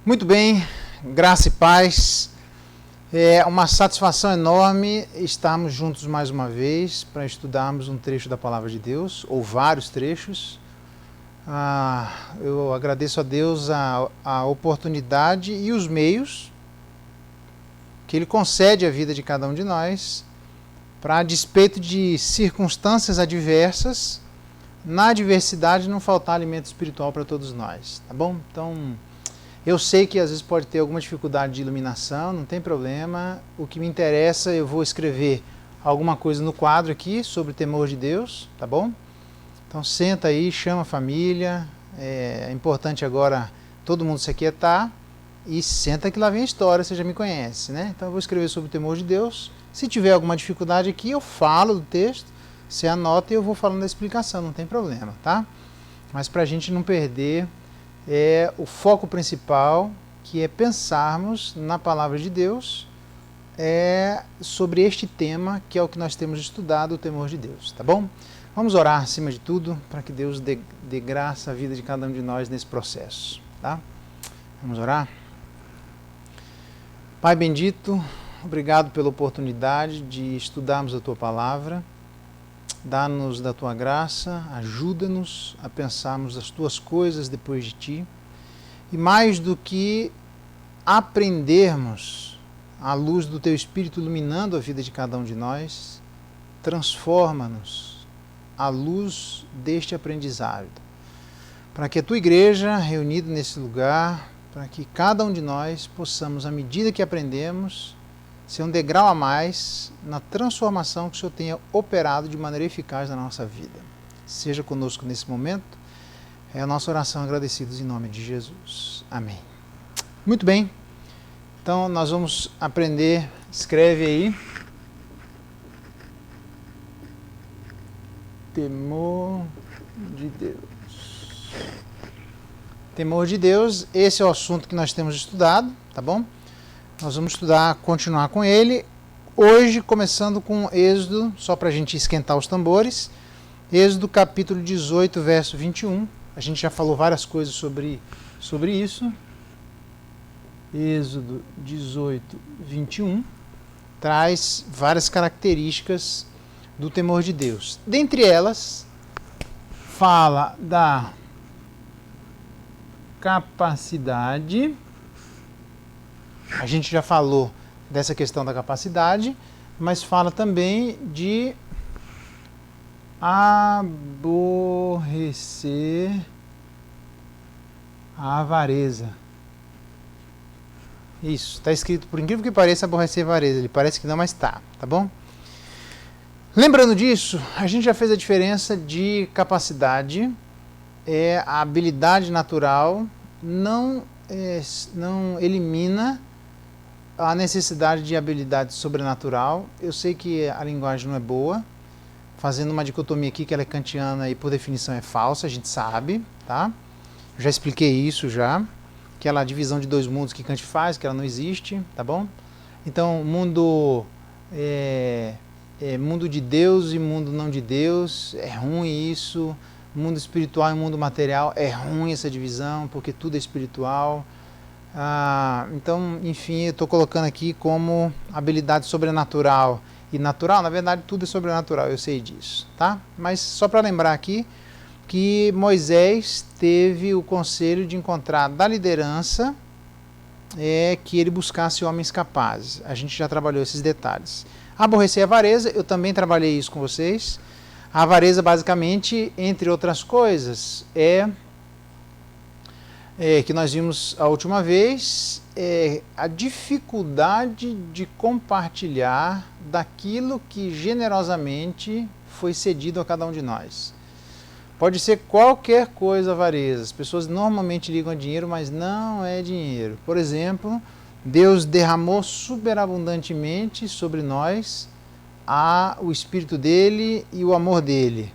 Muito bem, graça e paz. É uma satisfação enorme estarmos juntos mais uma vez para estudarmos um trecho da Palavra de Deus, ou vários trechos. Eu agradeço a Deus a oportunidade e os meios que Ele concede à vida de cada um de nós para, a despeito de circunstâncias adversas, na adversidade não faltar alimento espiritual para todos nós, tá bom? Então, eu sei que às vezes pode ter alguma dificuldade de iluminação, não tem problema. O que me interessa, eu vou escrever alguma coisa no quadro aqui sobre o temor de Deus, tá bom? Então senta aí, chama a família, é importante agora todo mundo se aquietar e senta que lá vem a história, você já me conhece, né? Então eu vou escrever sobre o temor de Deus. Se tiver alguma dificuldade aqui, eu falo do texto, você anota e eu vou falando da explicação, não tem problema, tá? Mas para a gente não perder o foco principal, que é pensarmos na Palavra de Deus sobre este tema, que é o que nós temos estudado, o temor de Deus, tá bom? Vamos orar acima de tudo, para que Deus dê graça à vida de cada um de nós nesse processo, tá? Vamos orar? Pai bendito, obrigado pela oportunidade de estudarmos a Tua Palavra. Dá-nos da Tua graça, ajuda-nos a pensarmos as Tuas coisas depois de Ti. E mais do que aprendermos à luz do Teu Espírito iluminando a vida de cada um de nós, transforma-nos à luz deste aprendizado. Para que a Tua igreja, reunida nesse lugar, para que cada um de nós possamos, à medida que aprendemos, ser um degrau a mais na transformação que o Senhor tenha operado de maneira eficaz na nossa vida. Seja conosco nesse momento. É a nossa oração agradecidos em nome de Jesus. Amém. Muito bem. Então nós vamos aprender, escreve aí. Temor de Deus. Temor de Deus, esse é o assunto que nós temos estudado, tá bom? Nós vamos continuar com ele, hoje começando com Êxodo, só para a gente esquentar os tambores, Êxodo capítulo 18, verso 21, a gente já falou várias coisas sobre isso, Êxodo 18, 21, traz várias características do temor de Deus. Dentre elas, fala da capacidade. A gente já falou dessa questão da capacidade, mas fala também de aborrecer a avareza. Isso, está escrito, por incrível que pareça, aborrecer a avareza. Ele parece que não, mas tá bom? Lembrando disso, a gente já fez a diferença de capacidade, a habilidade natural, não elimina a necessidade de habilidade sobrenatural. Eu sei que a linguagem não é boa, fazendo uma dicotomia aqui que ela é kantiana e por definição é falsa, a gente sabe, tá? Eu já expliquei isso já, aquela divisão de dois mundos que Kant faz, que ela não existe, tá bom? Então, mundo de Deus e mundo não de Deus, é ruim isso. Mundo espiritual e mundo material, é ruim essa divisão, porque tudo é espiritual. Então, enfim, eu estou colocando aqui como habilidade sobrenatural e natural. Na verdade, tudo é sobrenatural, eu sei disso, tá? Mas só para lembrar aqui que Moisés teve o conselho de encontrar da liderança que ele buscasse homens capazes. A gente já trabalhou esses detalhes. Aborrecer a avareza, eu também trabalhei isso com vocês. A avareza, basicamente, entre outras coisas, que nós vimos a última vez, a dificuldade de compartilhar daquilo que generosamente foi cedido a cada um de nós. Pode ser qualquer coisa avareza. As pessoas normalmente ligam a dinheiro, mas não é dinheiro. Por exemplo, Deus derramou superabundantemente sobre nós o Espírito dele e o amor dele.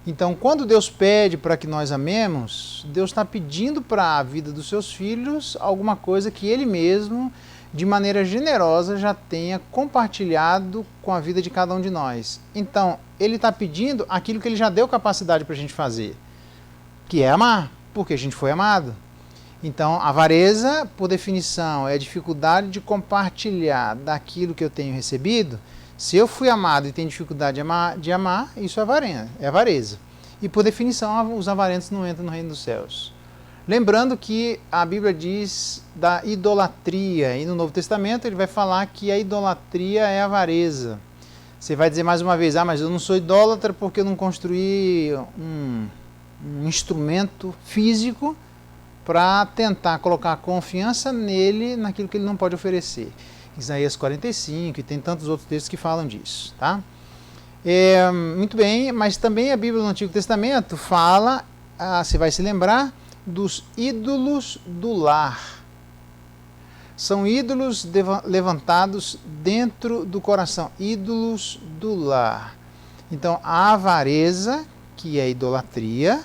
Então, quando Deus pede para que nós amemos, Deus está pedindo para a vida dos seus filhos alguma coisa que Ele mesmo, de maneira generosa, já tenha compartilhado com a vida de cada um de nós. Então, Ele está pedindo aquilo que Ele já deu capacidade para a gente fazer, que é amar, porque a gente foi amado. Então, avareza, por definição, é a dificuldade de compartilhar daquilo que eu tenho recebido. Se eu fui amado e tenho dificuldade de amar, isso é avareza. E, por definição, os avarentos não entram no reino dos céus. Lembrando que a Bíblia diz da idolatria, e no Novo Testamento ele vai falar que a idolatria é avareza. Você vai dizer mais uma vez, mas eu não sou idólatra porque eu não construí um instrumento físico para tentar colocar confiança nele, naquilo que ele não pode oferecer. Isaías 45, e tem tantos outros textos que falam disso, tá? Muito bem, mas também a Bíblia no Antigo Testamento fala, você vai se lembrar, dos ídolos do lar. São ídolos levantados dentro do coração, ídolos do lar. Então, a avareza, que é a idolatria,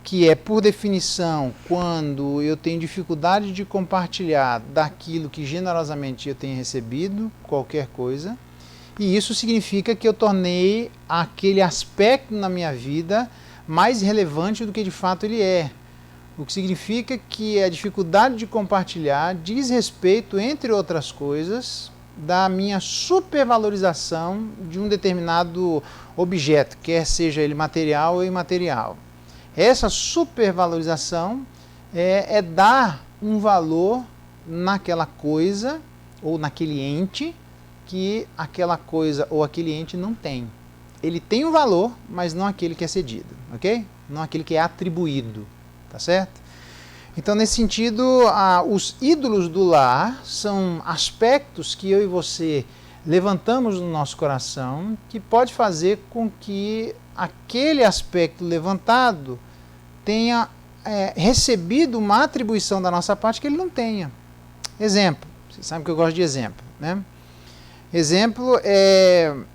que é, por definição, quando eu tenho dificuldade de compartilhar daquilo que generosamente eu tenho recebido, qualquer coisa, e isso significa que eu tornei aquele aspecto na minha vida mais relevante do que de fato ele é. O que significa que a dificuldade de compartilhar diz respeito, entre outras coisas, da minha supervalorização de um determinado objeto, quer seja ele material ou imaterial. Essa supervalorização é dar um valor naquela coisa ou naquele ente que aquela coisa ou aquele ente não tem. Ele tem um valor, mas não aquele que é cedido, ok? Não aquele que é atribuído. Tá certo? Então, nesse sentido, os ídolos do lar são aspectos que eu e você levantamos no nosso coração que pode fazer com que aquele aspecto levantado tenha recebido uma atribuição da nossa parte que ele não tenha. Exemplo, vocês sabem que eu gosto de exemplo, né? Exemplo,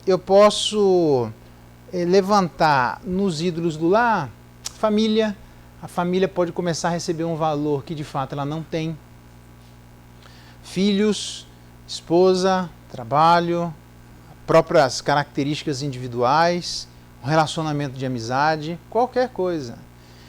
eu posso levantar nos ídolos do lar família. A família pode começar a receber um valor que de fato ela não tem. Filhos, esposa, trabalho, próprias características individuais, um relacionamento de amizade, qualquer coisa.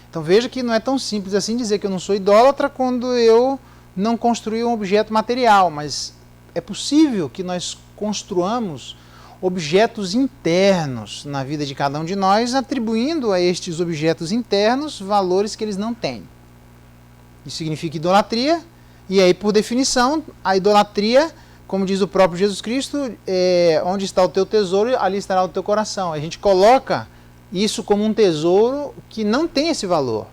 Então veja que não é tão simples assim dizer que eu não sou idólatra quando eu não construí um objeto material, mas é possível que nós construamos objetos internos na vida de cada um de nós, atribuindo a estes objetos internos valores que eles não têm. Isso significa idolatria, e aí, por definição, a idolatria, como diz o próprio Jesus Cristo, onde está o teu tesouro, ali estará o teu coração. A gente coloca isso como um tesouro que não tem esse valor.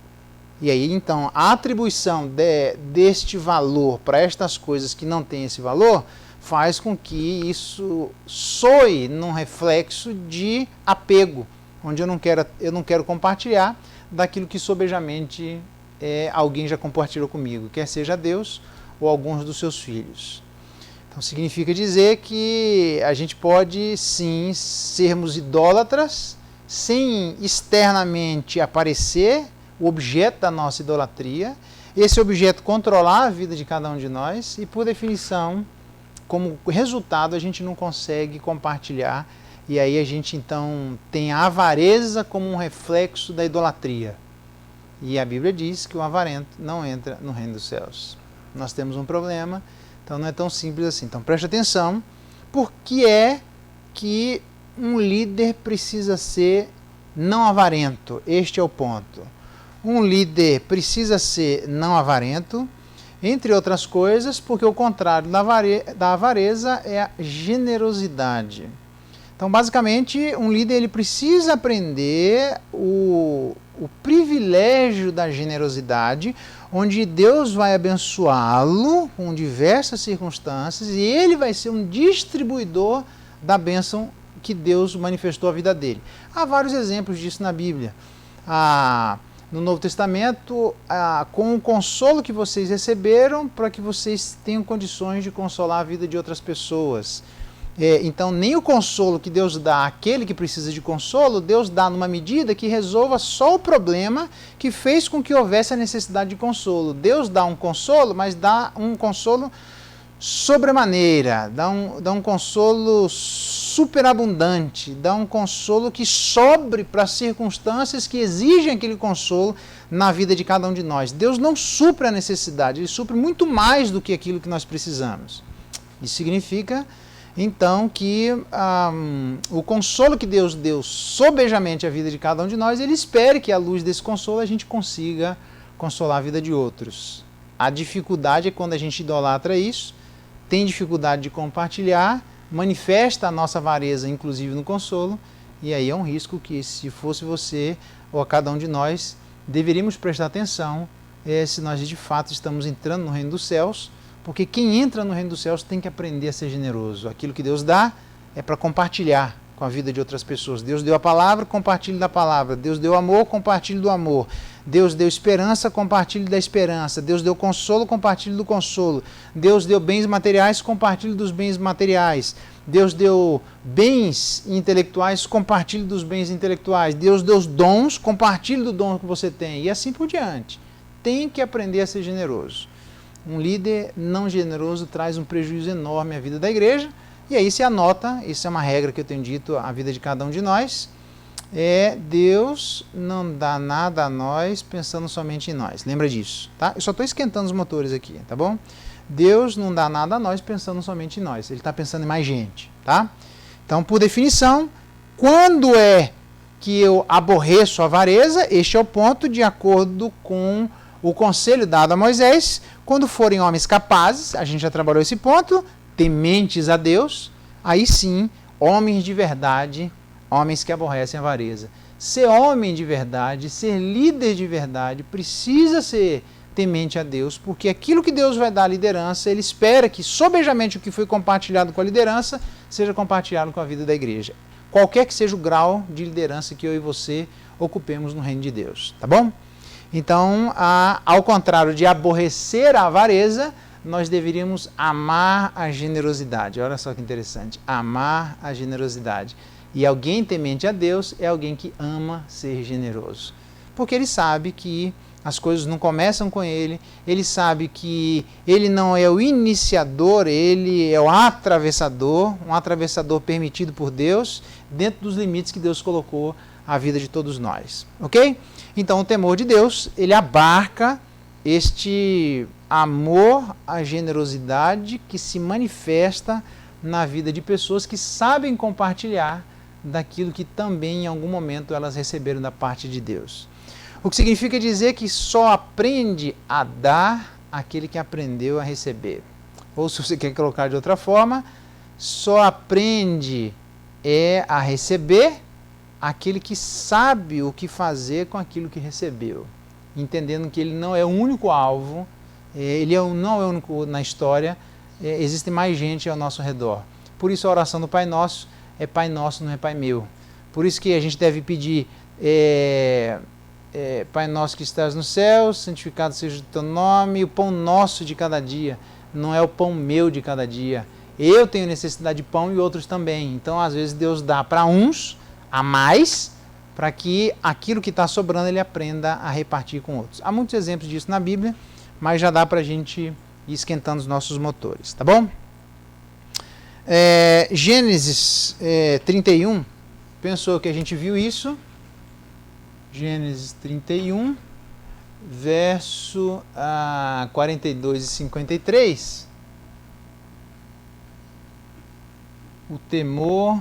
E aí, então, a atribuição deste valor para estas coisas que não têm esse valor faz com que isso soe num reflexo de apego, onde eu não quero compartilhar daquilo que sobejamente alguém já compartilhou comigo, quer seja Deus ou alguns dos seus filhos. Então significa dizer que a gente pode sim sermos idólatras sem externamente aparecer o objeto da nossa idolatria, esse objeto controlar a vida de cada um de nós e, por definição, como resultado, a gente não consegue compartilhar, e aí a gente então tem a avareza como um reflexo da idolatria. E a Bíblia diz que o avarento não entra no reino dos céus. Nós temos um problema, então não é tão simples assim. Então preste atenção, por que é que um líder precisa ser não avarento? Este é o ponto. Um líder precisa ser não avarento, entre outras coisas, porque o contrário da avareza é a generosidade. Então, basicamente, um líder ele precisa aprender o privilégio da generosidade, onde Deus vai abençoá-lo com diversas circunstâncias e ele vai ser um distribuidor da bênção que Deus manifestou à vida dele. Há vários exemplos disso na Bíblia. No Novo Testamento, com o consolo que vocês receberam, para que vocês tenham condições de consolar a vida de outras pessoas. Então, nem o consolo que Deus dá àquele que precisa de consolo, Deus dá numa medida que resolva só o problema que fez com que houvesse a necessidade de consolo. Deus dá um consolo, mas dá um consolo sobremaneira, dá um consolo superabundante, dá um consolo que sobre para as circunstâncias que exigem aquele consolo na vida de cada um de nós. Deus não supre a necessidade, Ele supre muito mais do que aquilo que nós precisamos. Isso significa, então, que o consolo que Deus deu sobejamente à vida de cada um de nós, Ele espere que, à luz desse consolo, a gente consiga consolar a vida de outros. A dificuldade é quando a gente idolatra isso, tem dificuldade de compartilhar, manifesta a nossa avareza, inclusive no consolo, e aí é um risco que, se fosse você ou a cada um de nós, deveríamos prestar atenção se nós de fato estamos entrando no reino dos céus, porque quem entra no reino dos céus tem que aprender a ser generoso. Aquilo que Deus dá é para compartilhar com a vida de outras pessoas. Deus deu a palavra, compartilhe da palavra. Deus deu amor, compartilhe do amor. Deus deu esperança, compartilhe da esperança. Deus deu consolo, compartilhe do consolo. Deus deu bens materiais, compartilhe dos bens materiais. Deus deu bens intelectuais, compartilhe dos bens intelectuais. Deus deu dons, compartilhe do dom que você tem. E assim por diante. Tem que aprender a ser generoso. Um líder não generoso traz um prejuízo enorme à vida da igreja. E aí se anota, isso é uma regra que eu tenho dito à vida de cada um de nós, Deus não dá nada a nós pensando somente em nós. Lembra disso, tá? Eu só estou esquentando os motores aqui, tá bom? Deus não dá nada a nós pensando somente em nós. Ele está pensando em mais gente, tá? Então, por definição, quando é que eu aborreço a avareza, este é o ponto de acordo com o conselho dado a Moisés, quando forem homens capazes, a gente já trabalhou esse ponto, tementes a Deus, aí sim, homens de verdade, homens que aborrecem a avareza. Ser homem de verdade, ser líder de verdade, precisa ser temente a Deus, porque aquilo que Deus vai dar à liderança, Ele espera que sobejamente o que foi compartilhado com a liderança, seja compartilhado com a vida da igreja. Qualquer que seja o grau de liderança que eu e você ocupemos no reino de Deus, tá bom? Então, ao contrário de aborrecer a avareza, nós deveríamos amar a generosidade. Olha só que interessante, amar a generosidade. E alguém temente a Deus é alguém que ama ser generoso. Porque ele sabe que as coisas não começam com ele, ele sabe que ele não é o iniciador, ele é o atravessador, um atravessador permitido por Deus, dentro dos limites que Deus colocou à vida de todos nós. Ok? Então o temor de Deus, ele abarca este amor à generosidade que se manifesta na vida de pessoas que sabem compartilhar daquilo que também em algum momento elas receberam da parte de Deus. O que significa dizer que só aprende a dar aquele que aprendeu a receber. Ou se você quer colocar de outra forma, só aprende a receber aquele que sabe o que fazer com aquilo que recebeu. Entendendo que ele não é o único alvo, ele não é o único na história, existe mais gente ao nosso redor. Por isso a oração do Pai Nosso é Pai Nosso, não é Pai Meu. Por isso que a gente deve pedir Pai Nosso que estás no céu, santificado seja o teu nome, o pão nosso de cada dia, não é o pão meu de cada dia. Eu tenho necessidade de pão e outros também. Então às vezes Deus dá para uns a mais, para que aquilo que está sobrando ele aprenda a repartir com outros. Há muitos exemplos disso na Bíblia, mas já dá para a gente ir esquentando os nossos motores, tá bom? Gênesis 31, pensou que a gente viu isso? Gênesis 31, verso 42 e 53. O temor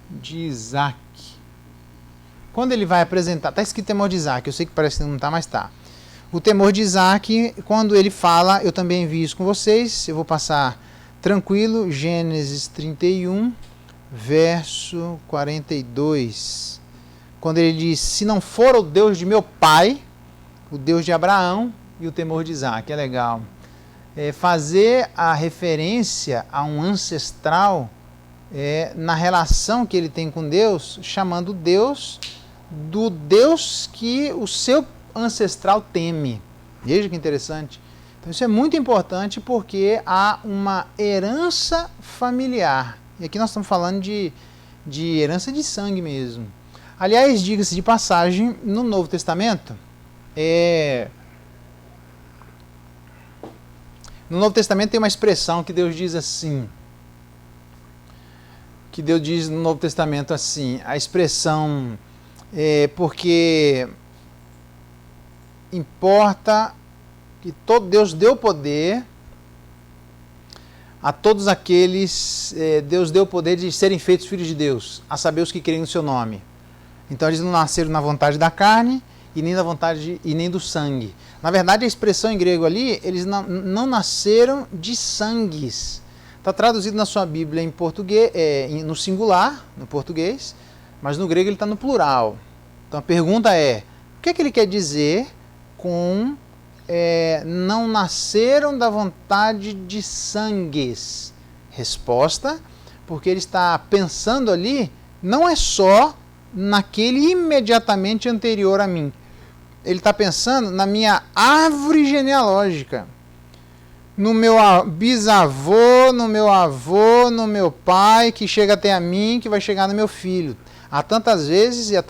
de Isaac. Quando ele vai apresentar, está escrito temor de Isaac, eu sei que parece que não está, mas está. O temor de Isaac, quando ele fala, eu também vi isso com vocês, eu vou passar tranquilo, Gênesis 31, verso 42. Quando ele diz, se não for o Deus de meu pai, o Deus de Abraão e o temor de Isaac, é legal. Fazer a referência a um ancestral na relação que ele tem com Deus, chamando Deus do Deus que o seu ancestral teme. Veja que interessante. Então isso é muito importante porque há uma herança familiar. E aqui nós estamos falando de herança de sangue mesmo. Aliás, diga-se de passagem, no Novo Testamento, no Novo Testamento tem uma expressão que Deus diz assim, que Deus diz no Novo Testamento assim, a expressão porque importa que todo Deus deu poder a todos aqueles, Deus deu o poder de serem feitos filhos de Deus, a saber os que creem no seu nome. Então eles não nasceram na vontade da carne e nem da vontade e nem do sangue. Na verdade, a expressão em grego ali, eles não nasceram de sangues. Está traduzido na sua Bíblia em português, no singular, no português, mas no grego ele está no plural. Então a pergunta é, o que é que ele quer dizer com não nasceram da vontade de sangues? Resposta, porque ele está pensando ali, não é só naquele imediatamente anterior a mim. Ele está pensando na minha árvore genealógica. No meu bisavô, no meu avô, no meu pai, que chega até a mim, que vai chegar no meu filho. Há tantas vezes e há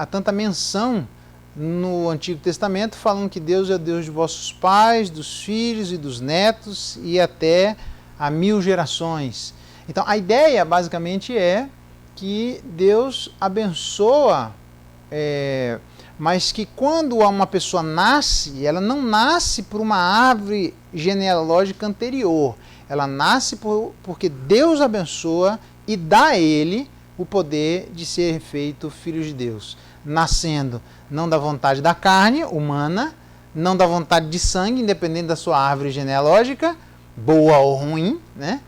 tanta menção no Antigo Testamento falando que Deus é o Deus de vossos pais, dos filhos e dos netos e até a 1000 gerações. Então a ideia basicamente é que Deus abençoa, mas que quando uma pessoa nasce, ela não nasce por uma árvore genealógica anterior. Ela nasce porque Deus abençoa e dá a ele o poder de ser feito filho de Deus. Nascendo não da vontade da carne humana, não da vontade de sangue, independente da sua árvore genealógica, boa ou ruim, né?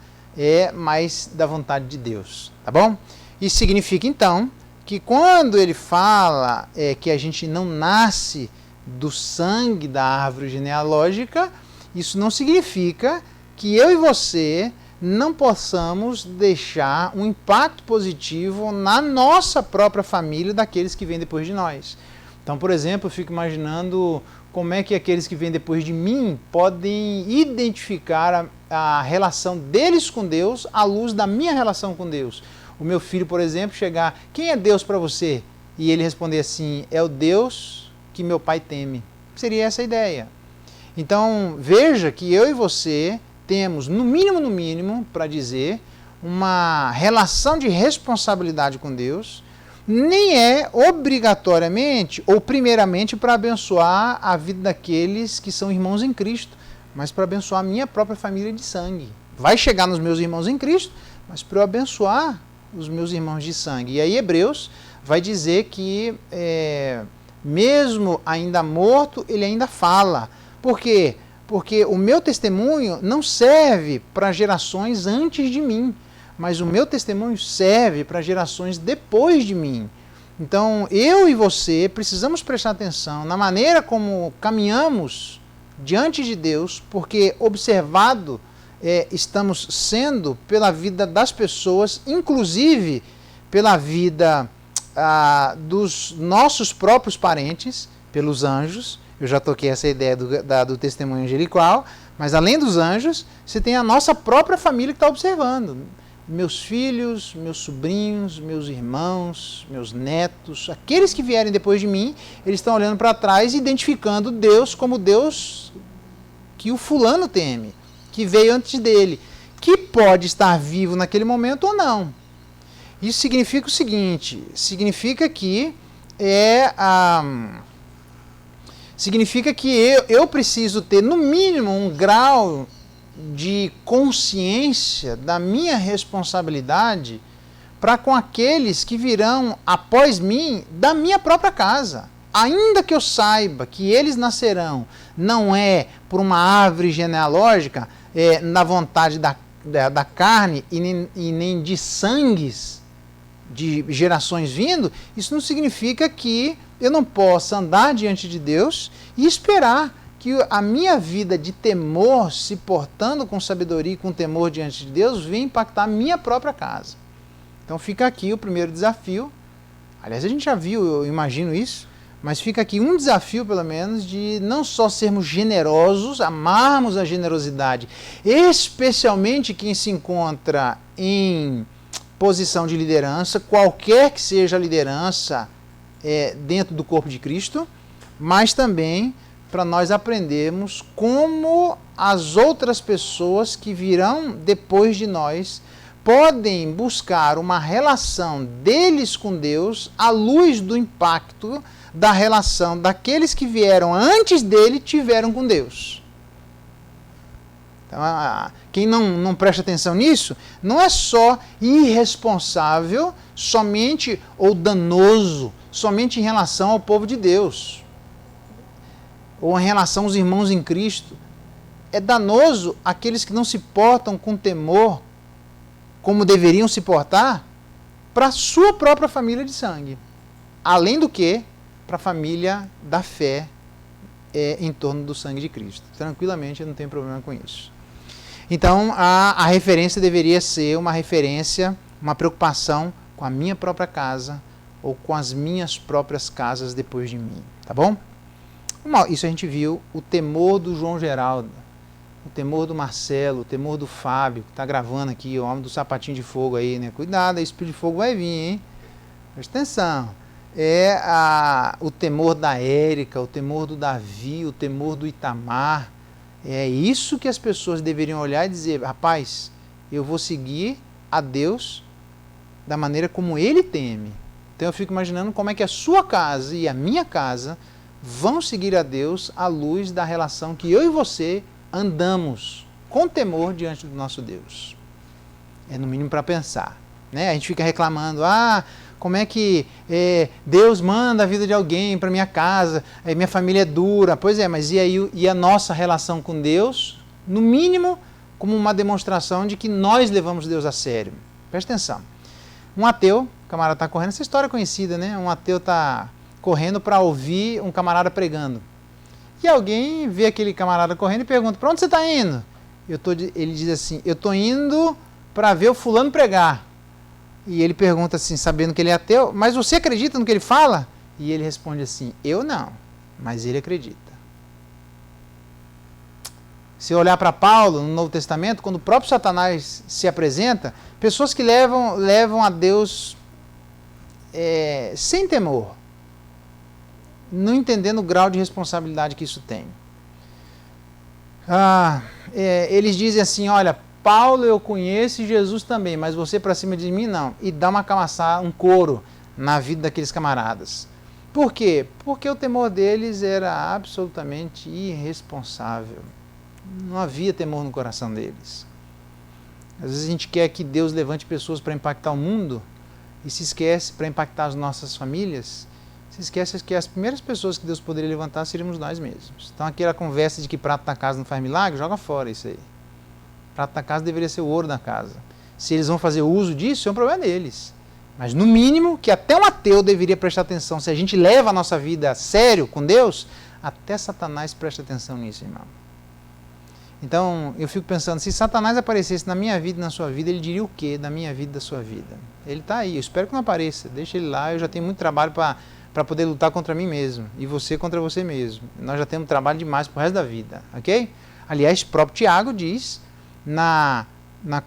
Mas da vontade de Deus. Tá bom? Isso significa então que quando ele fala que a gente não nasce do sangue da árvore genealógica, isso não significa que eu e você não possamos deixar um impacto positivo na nossa própria família daqueles que vêm depois de nós. Então, por exemplo, eu fico imaginando como é que aqueles que vêm depois de mim podem identificar a relação deles com Deus à luz da minha relação com Deus. O meu filho, por exemplo, chegar, quem é Deus para você? E ele responder assim, é o Deus que meu pai teme. Seria essa a ideia. Então, veja que eu e você temos, no mínimo, para dizer, uma relação de responsabilidade com Deus, nem é obrigatoriamente ou primeiramente para abençoar a vida daqueles que são irmãos em Cristo, mas para abençoar a minha própria família de sangue. Vai chegar nos meus irmãos em Cristo, mas para eu abençoar os meus irmãos de sangue. E aí Hebreus vai dizer que mesmo ainda morto, ele ainda fala. Por quê? Porque o meu testemunho não serve para gerações antes de mim, mas o meu testemunho serve para gerações depois de mim. Então, eu e você precisamos prestar atenção na maneira como caminhamos diante de Deus, porque observado estamos sendo pela vida das pessoas, inclusive pela vida dos nossos próprios parentes, pelos anjos. Eu já toquei essa ideia do testemunho angelical, mas além dos anjos, você tem a nossa própria família que está observando. Meus filhos, meus sobrinhos, meus irmãos, meus netos, aqueles que vierem depois de mim, eles estão olhando para trás e identificando Deus como Deus que o fulano teme, que veio antes dele, que pode estar vivo naquele momento ou não. Isso significa o seguinte, significa que eu preciso ter, no mínimo, um grau de consciência da minha responsabilidade para com aqueles que virão após mim da minha própria casa. Ainda que eu saiba que eles nascerão, não é por uma árvore genealógica, na vontade da carne e nem de sangues de gerações vindo, isso não significa que eu não possa andar diante de Deus e esperar que a minha vida de temor, se portando com sabedoria e com temor diante de Deus, venha impactar a minha própria casa. Então fica aqui o primeiro desafio. Aliás, a gente já viu, eu imagino isso, mas fica aqui um desafio, pelo menos, de não só sermos generosos, amarmos a generosidade, especialmente quem se encontra em posição de liderança, qualquer que seja a liderança dentro do corpo de Cristo, mas também para nós aprendermos como as outras pessoas que virão depois de nós podem buscar uma relação deles com Deus à luz do impacto da relação daqueles que vieram antes dele tiveram com Deus. Então, quem não presta atenção nisso, não é só irresponsável, somente ou danoso, somente em relação ao povo de Deus, ou em relação aos irmãos em Cristo. É danoso aqueles que não se portam com temor, como deveriam se portar, para a sua própria família de sangue. Além do que, para a família da fé em torno do sangue de Cristo. Tranquilamente, eu não tenho problema com isso. Então, a referência deveria ser uma referência, uma preocupação com a minha própria casa ou com as minhas próprias casas depois de mim. Tá bom? Isso a gente viu, o temor do João Geraldo, o temor do Marcelo, o temor do Fábio, que está gravando aqui, o homem do sapatinho de fogo aí, né? Cuidado, esse espírito de fogo vai vir, hein? Presta atenção. O temor da Érica, o temor do Davi, o temor do Itamar. É isso que as pessoas deveriam olhar e dizer, rapaz, eu vou seguir a Deus da maneira como Ele teme. Então eu fico imaginando como é que a sua casa e a minha casa vão seguir a Deus à luz da relação que eu e você andamos com temor diante do nosso Deus. É no mínimo para pensar. Né? A gente fica reclamando, como é que Deus manda a vida de alguém para minha casa, minha família é dura. Pois é, mas e a nossa relação com Deus? No mínimo, como uma demonstração de que nós levamos Deus a sério. Presta atenção. Um ateu, o camarada está correndo, essa história é conhecida, né? Um ateu está correndo para ouvir um camarada pregando. E alguém vê aquele camarada correndo e pergunta, para onde você está indo? Ele diz assim, eu estou indo para ver o fulano pregar. E ele pergunta assim, sabendo que ele é ateu, mas você acredita no que ele fala? E ele responde assim, eu não, mas ele acredita. Se olhar para Paulo no Novo Testamento, quando o próprio Satanás se apresenta, pessoas que levam a Deus sem temor, não entendendo o grau de responsabilidade que isso tem. Eles dizem assim, olha, Paulo eu conheço e Jesus também, mas você para cima de mim não. E dá um couro na vida daqueles camaradas. Por quê? Porque o temor deles era absolutamente irresponsável. Não havia temor no coração deles. Às vezes a gente quer que Deus levante pessoas para impactar o mundo e se esquece para impactar as nossas famílias, se esquece que as primeiras pessoas que Deus poderia levantar seríamos nós mesmos. Então aquela conversa de que prato da casa não faz milagre, joga fora isso aí. Prato da casa deveria ser o ouro da casa. Se eles vão fazer uso disso, é um problema deles. Mas no mínimo, que até um ateu deveria prestar atenção. Se a gente leva a nossa vida a sério com Deus, até Satanás presta atenção nisso, irmão. Então, eu fico pensando, se Satanás aparecesse na minha vida e na sua vida, ele diria o quê da minha vida e da sua vida? Ele está aí, eu espero que não apareça. Deixa ele lá, eu já tenho muito trabalho para poder lutar contra mim mesmo. E você contra você mesmo. Nós já temos trabalho demais pro resto da vida, ok? Aliás, o próprio Tiago diz, na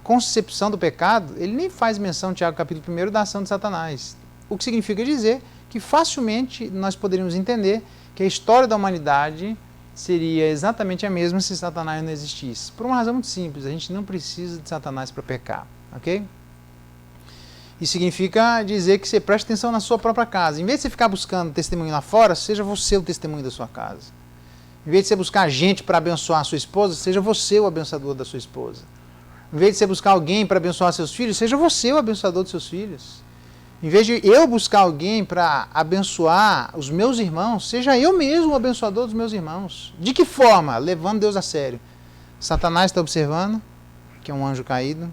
concepção do pecado, ele nem faz menção, Tiago capítulo 1, da ação de Satanás. O que significa dizer que facilmente nós poderíamos entender que a história da humanidade seria exatamente a mesma se Satanás não existisse. Por uma razão muito simples, a gente não precisa de Satanás para pecar, ok? Isso significa dizer que você preste atenção na sua própria casa. Em vez de você ficar buscando testemunho lá fora, seja você o testemunho da sua casa. Em vez de você buscar gente para abençoar a sua esposa, seja você o abençoador da sua esposa. Em vez de você buscar alguém para abençoar seus filhos, seja você o abençoador dos seus filhos. Em vez de eu buscar alguém para abençoar os meus irmãos, seja eu mesmo o abençoador dos meus irmãos. De que forma? Levando Deus a sério. Satanás está observando, que é um anjo caído.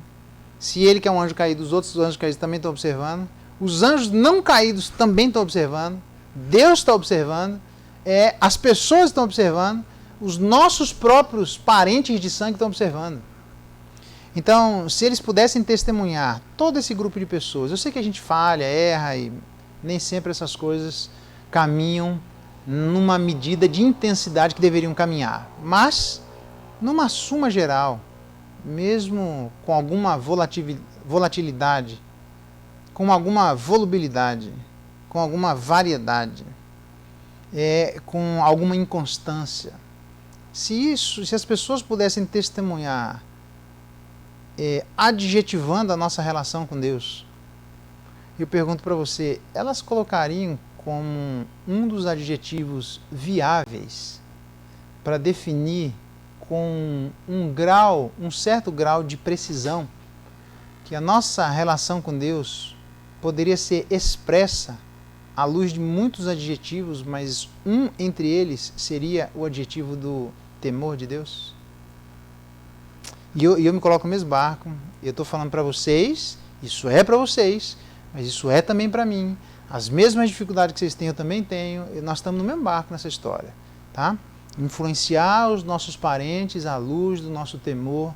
Se ele que é um anjo caído, os outros anjos caídos também estão observando. Os anjos não caídos também estão observando. Deus está observando. As pessoas estão observando. Os nossos próprios parentes de sangue estão observando. Então, se eles pudessem testemunhar todo esse grupo de pessoas, eu sei que a gente falha, erra e nem sempre essas coisas caminham numa medida de intensidade que deveriam caminhar, mas numa suma geral, mesmo com alguma volatilidade, com alguma volubilidade, com alguma variedade, com alguma inconstância, se as pessoas pudessem testemunhar adjetivando a nossa relação com Deus. Eu pergunto para você, elas colocariam como um dos adjetivos viáveis para definir com um certo grau de precisão que a nossa relação com Deus poderia ser expressa à luz de muitos adjetivos, mas um entre eles seria o adjetivo do temor de Deus? E eu me coloco no mesmo barco, eu estou falando para vocês, isso é para vocês, mas isso é também para mim. As mesmas dificuldades que vocês têm, eu também tenho, e nós estamos no mesmo barco nessa história. Tá? Influenciar os nossos parentes à luz do nosso temor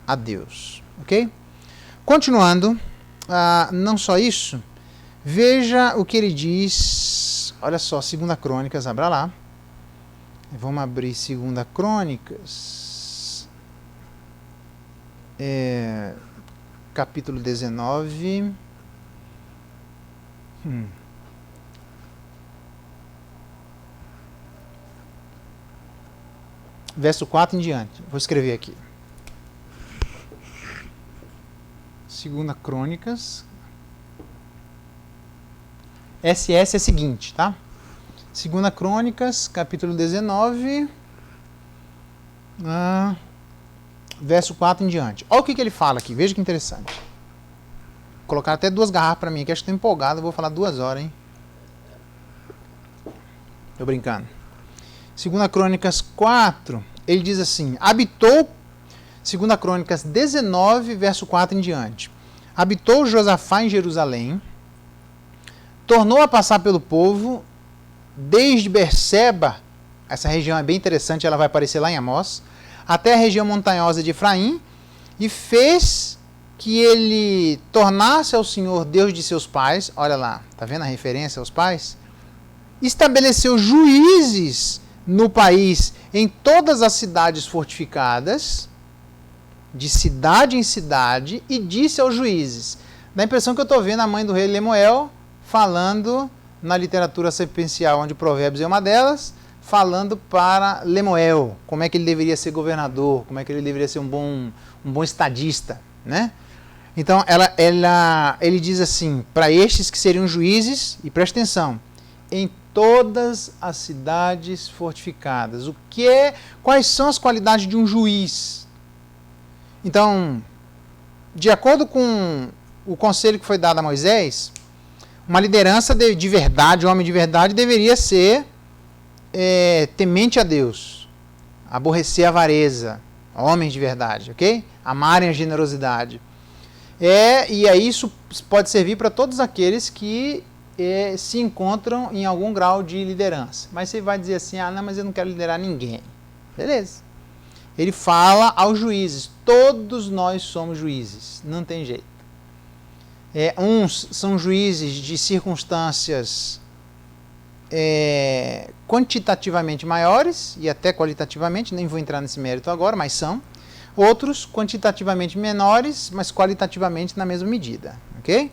a Deus. Ok? Continuando, não só isso, veja o que ele diz, olha só, 2 Crônicas, abra lá. Vamos abrir 2 Crônicas, capítulo 19. Verso 4 em diante. Vou escrever aqui. 2 Crônicas. SS é seguinte, tá? 2 Crônicas, capítulo 19, verso 4 em diante. Olha o que ele fala aqui, veja que interessante. Vou colocar até 2 garrafas para mim, que acho que estou empolgado, vou falar 2 horas, hein? Tô brincando. 2 Crônicas 4, ele diz assim, habitou, 2 Crônicas 19, verso 4 em diante. Habitou Josafá em Jerusalém, tornou a passar pelo povo, desde Berseba, essa região é bem interessante, ela vai aparecer lá em Amós, até a região montanhosa de Efraim, e fez que ele tornasse ao Senhor Deus de seus pais, olha lá, tá vendo a referência aos pais? Estabeleceu juízes no país, em todas as cidades fortificadas, de cidade em cidade, e disse aos juízes, dá a impressão que eu estou vendo a mãe do rei Lemuel falando na literatura sapiensal, onde Provérbios é uma delas, falando para Lemuel, como é que ele deveria ser governador, como é que ele deveria ser um bom estadista, né? Então, ele diz assim, para estes que seriam juízes, e preste atenção, em todas as cidades fortificadas. Quais são as qualidades de um juiz? Então, de acordo com o conselho que foi dado a Moisés, uma liderança de verdade, um homem de verdade, deveria ser temente a Deus, aborrecer a avareza, homens de verdade, ok? Amarem a generosidade. E aí isso pode servir para todos aqueles que se encontram em algum grau de liderança. Mas você vai dizer assim, não, mas eu não quero liderar ninguém. Beleza. Ele fala aos juízes, todos nós somos juízes, não tem jeito. Uns são juízes de circunstâncias quantitativamente maiores e até qualitativamente, nem vou entrar nesse mérito agora, mas são. Outros quantitativamente menores, mas qualitativamente na mesma medida. Ok?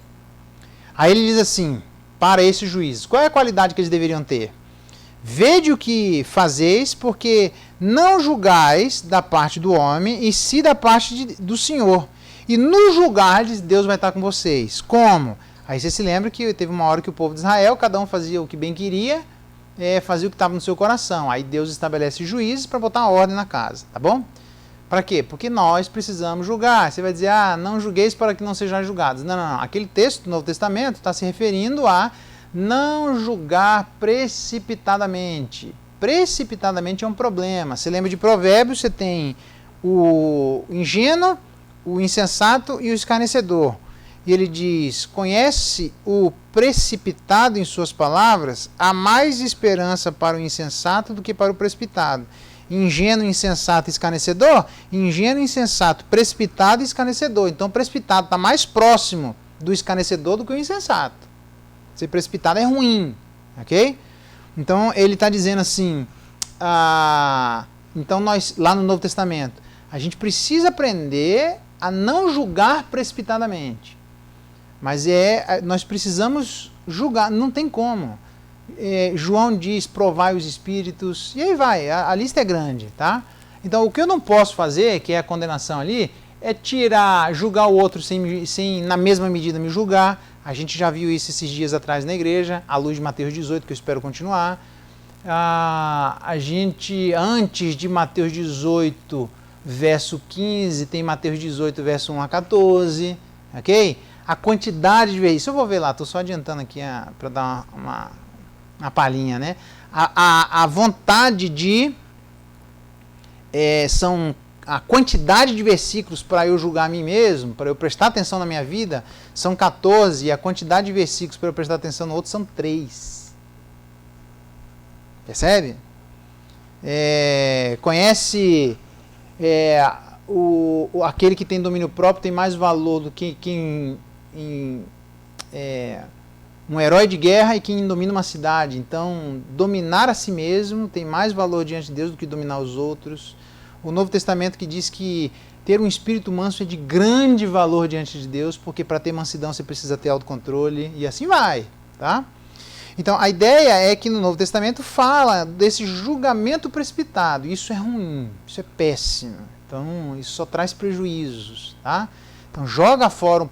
Aí ele diz assim, para esses juízes, qual é a qualidade que eles deveriam ter? Vede o que fazeis, porque não julgais da parte do homem, e sim da parte do Senhor. E no julgardes, Deus vai estar com vocês. Como? Aí você se lembra que teve uma hora que o povo de Israel, cada um fazia o que bem queria, fazia o que estava no seu coração. Aí Deus estabelece juízes para botar uma ordem na casa, tá bom? Para quê? Porque nós precisamos julgar. Você vai dizer, não julgueis para que não sejam julgados. Não. Aquele texto do Novo Testamento está se referindo a não julgar precipitadamente. Precipitadamente é um problema. Você lembra de Provérbios, você tem o ingênuo, o insensato e o escarnecedor. E ele diz, conhece o precipitado em suas palavras? Há mais esperança para o insensato do que para o precipitado. Ingênuo, insensato e escarnecedor? Ingênuo, insensato, precipitado e escarnecedor. Então, o precipitado está mais próximo do escarnecedor do que o insensato. Ser precipitado é ruim, ok? Então, ele está dizendo assim, então nós, lá no Novo Testamento, a gente precisa aprender a não julgar precipitadamente. Mas nós precisamos julgar, não tem como. João diz, provai os espíritos, e aí vai, a lista é grande, tá? Então, o que eu não posso fazer, que é a condenação ali, é tirar, julgar o outro sem na mesma medida me julgar. A gente já viu isso esses dias atrás na igreja, à luz de Mateus 18, que eu espero continuar. A gente, antes de Mateus 18, verso 15, tem Mateus 18, verso 1 a 14, ok? A quantidade de vezes, isso eu vou ver lá, estou só adiantando aqui para dar uma palhinha, né? A vontade de, são a quantidade de versículos para eu julgar a mim mesmo, para eu prestar atenção na minha vida, são 14, e a quantidade de versículos para eu prestar atenção no outro são 3. Percebe? Conhece aquele que tem domínio próprio tem mais valor do que quem um herói de guerra e quem domina uma cidade. Então, dominar a si mesmo tem mais valor diante de Deus do que dominar os outros. O Novo Testamento que diz que ter um espírito manso é de grande valor diante de Deus, porque para ter mansidão você precisa ter autocontrole, e assim vai, tá? Então, a ideia é que no Novo Testamento fala desse julgamento precipitado. Isso é ruim, isso é péssimo. Então, isso só traz prejuízos, tá? Então, joga fora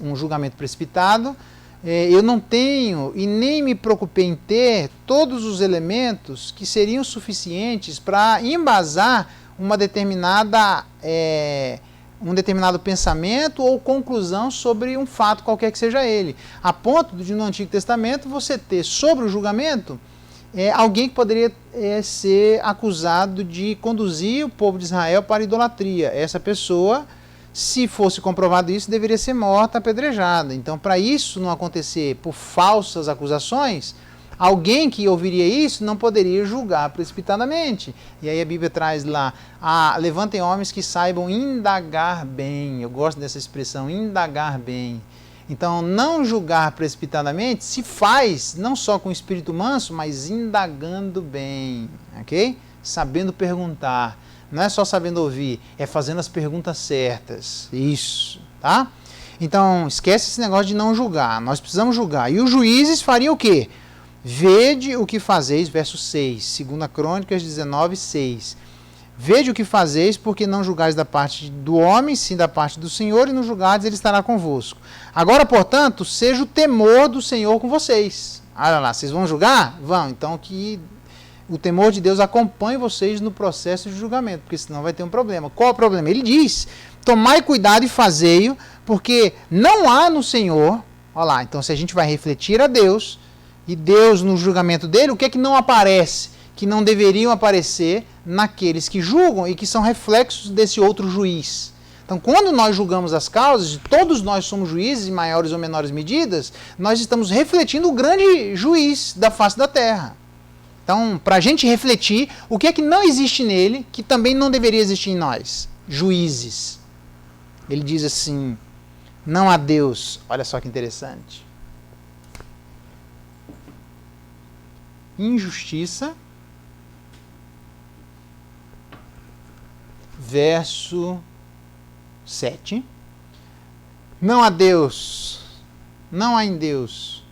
um julgamento precipitado. Eu não tenho e nem me preocupei em ter todos os elementos que seriam suficientes para embasar um determinado pensamento ou conclusão sobre um fato qualquer que seja ele. A ponto de, no Antigo Testamento, você ter sobre o julgamento alguém que poderia ser acusado de conduzir o povo de Israel para a idolatria. Essa pessoa, se fosse comprovado isso, deveria ser morta, apedrejada. Então, para isso não acontecer por falsas acusações, alguém que ouviria isso não poderia julgar precipitadamente. E aí a Bíblia traz lá, levantem homens que saibam indagar bem. Eu gosto dessa expressão, indagar bem. Então, não julgar precipitadamente se faz não só com espírito manso, mas indagando bem, ok? Sabendo perguntar. Não é só sabendo ouvir, é fazendo as perguntas certas. Isso, tá? Então, esquece esse negócio de não julgar. Nós precisamos julgar. E os juízes fariam o quê? Vede o que fazeis, verso 6, 2 Crônicas 19, 6. Vede o que fazeis, porque não julgais da parte do homem, sim da parte do Senhor, e não julgais, ele estará convosco. Agora, portanto, seja o temor do Senhor com vocês. Olha lá, vocês vão julgar? Vão. Então, que o temor de Deus acompanhe vocês no processo de julgamento, porque senão vai ter um problema. Qual é o problema? Ele diz, tomai cuidado e fazei-o, porque não há no Senhor, olha lá, então se a gente vai refletir a Deus, e Deus no julgamento dele, o que é que não aparece? Que não deveriam aparecer naqueles que julgam e que são reflexos desse outro juiz. Então, quando nós julgamos as causas, todos nós somos juízes em maiores ou menores medidas, nós estamos refletindo o grande juiz da face da terra. Então, para a gente refletir, o que é que não existe nele, que também não deveria existir em nós? Juízes. Ele diz assim, não há Deus. Olha só que interessante. Injustiça, verso 7. Não há Deus, não há em Deus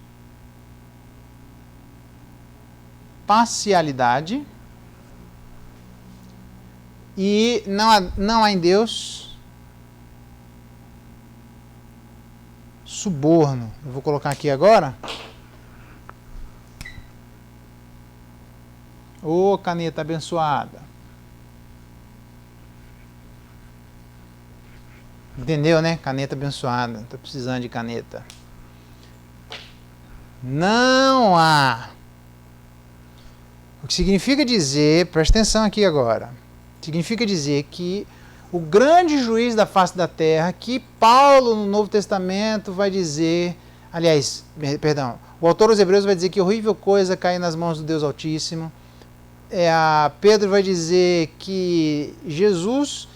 parcialidade e não há em Deus suborno. Eu vou colocar aqui agora. Ô, caneta abençoada. Entendeu, né? Caneta abençoada. Estou precisando de caneta. Não há. O que significa dizer, presta atenção aqui agora, significa dizer que o grande juiz da face da terra, que Paulo no Novo Testamento vai dizer, aliás, perdão, o autor dos Hebreus vai dizer que horrível coisa cair nas mãos do Deus Altíssimo. Pedro vai dizer que Jesus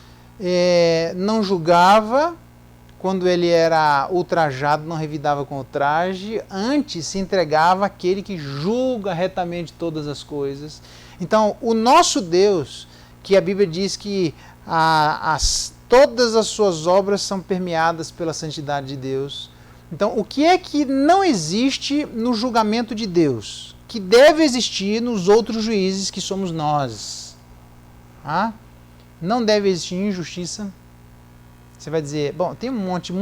não julgava quando ele era ultrajado, não revidava com ultraje, antes se entregava àquele que julga retamente todas as coisas. Então, o nosso Deus, que a Bíblia diz que todas as suas obras são permeadas pela santidade de Deus. Então, o que é que não existe no julgamento de Deus, que deve existir nos outros juízes que somos nós? Não deve existir injustiça, Você vai dizer, bom, tem um monte,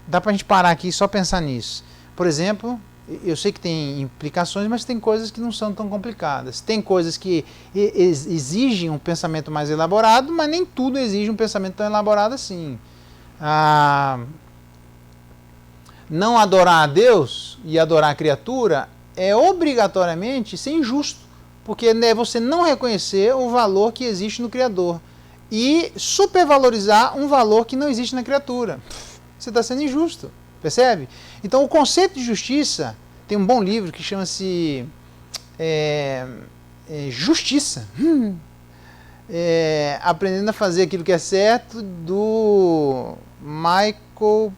dá pra gente parar aqui e só pensar nisso. Por exemplo, eu sei que tem implicações, mas tem coisas que não são tão complicadas. Tem coisas que exigem um pensamento mais elaborado, mas nem tudo exige um pensamento tão elaborado assim. Não adorar a Deus e adorar a criatura é obrigatoriamente ser injusto, porque é você não reconhecer o valor que existe no Criador e supervalorizar um valor que não existe na criatura. Você está sendo injusto, percebe? Então o conceito de justiça, tem um bom livro que chama-se Justiça. Aprendendo a fazer aquilo que é certo, do Michael...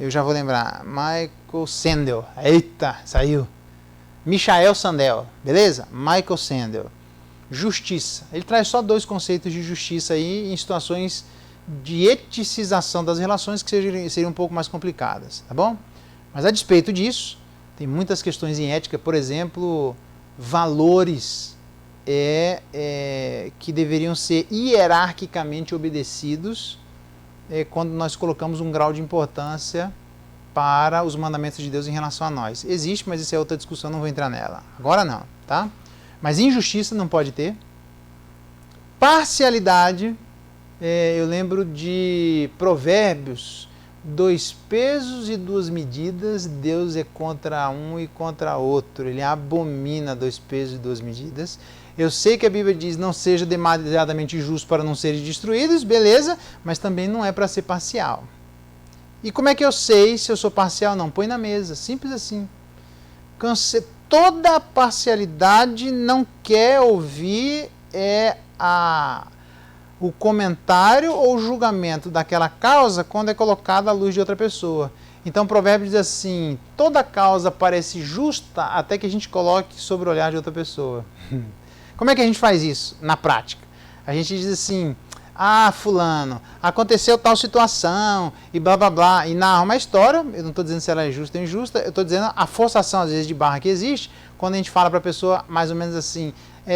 eu já vou lembrar. Michael Sandel. Eita, saiu. Michael Sandel, beleza? Michael Sandel. Justiça. Ele traz só 2 conceitos de justiça aí em situações de eticização das relações que seriam um pouco mais complicadas, tá bom? Mas a despeito disso, tem muitas questões em ética, por exemplo, valores que deveriam ser hierarquicamente obedecidos quando nós colocamos um grau de importância para os mandamentos de Deus em relação a nós. Existe, mas isso é outra discussão, não vou entrar nela. Agora não, tá? Mas injustiça não pode ter. Parcialidade, eu lembro de Provérbios, 2 pesos e 2 medidas, Deus é contra um e contra outro. Ele abomina 2 pesos e 2 medidas. Eu sei que a Bíblia diz não seja demasiadamente justo para não serem destruídos, beleza, mas também não é para ser parcial. E como é que eu sei se eu sou parcial ou não? Põe na mesa, simples assim. Toda parcialidade não quer ouvir o comentário ou o julgamento daquela causa quando é colocada à luz de outra pessoa. Então o provérbio diz assim, toda causa parece justa até que a gente coloque sobre o olhar de outra pessoa. Como é que a gente faz isso na prática? A gente diz assim, fulano, aconteceu tal situação, e blá blá blá, e narra uma história, eu não estou dizendo se ela é justa ou injusta, eu estou dizendo a forçação às vezes de barra que existe, quando a gente fala para a pessoa mais ou menos assim,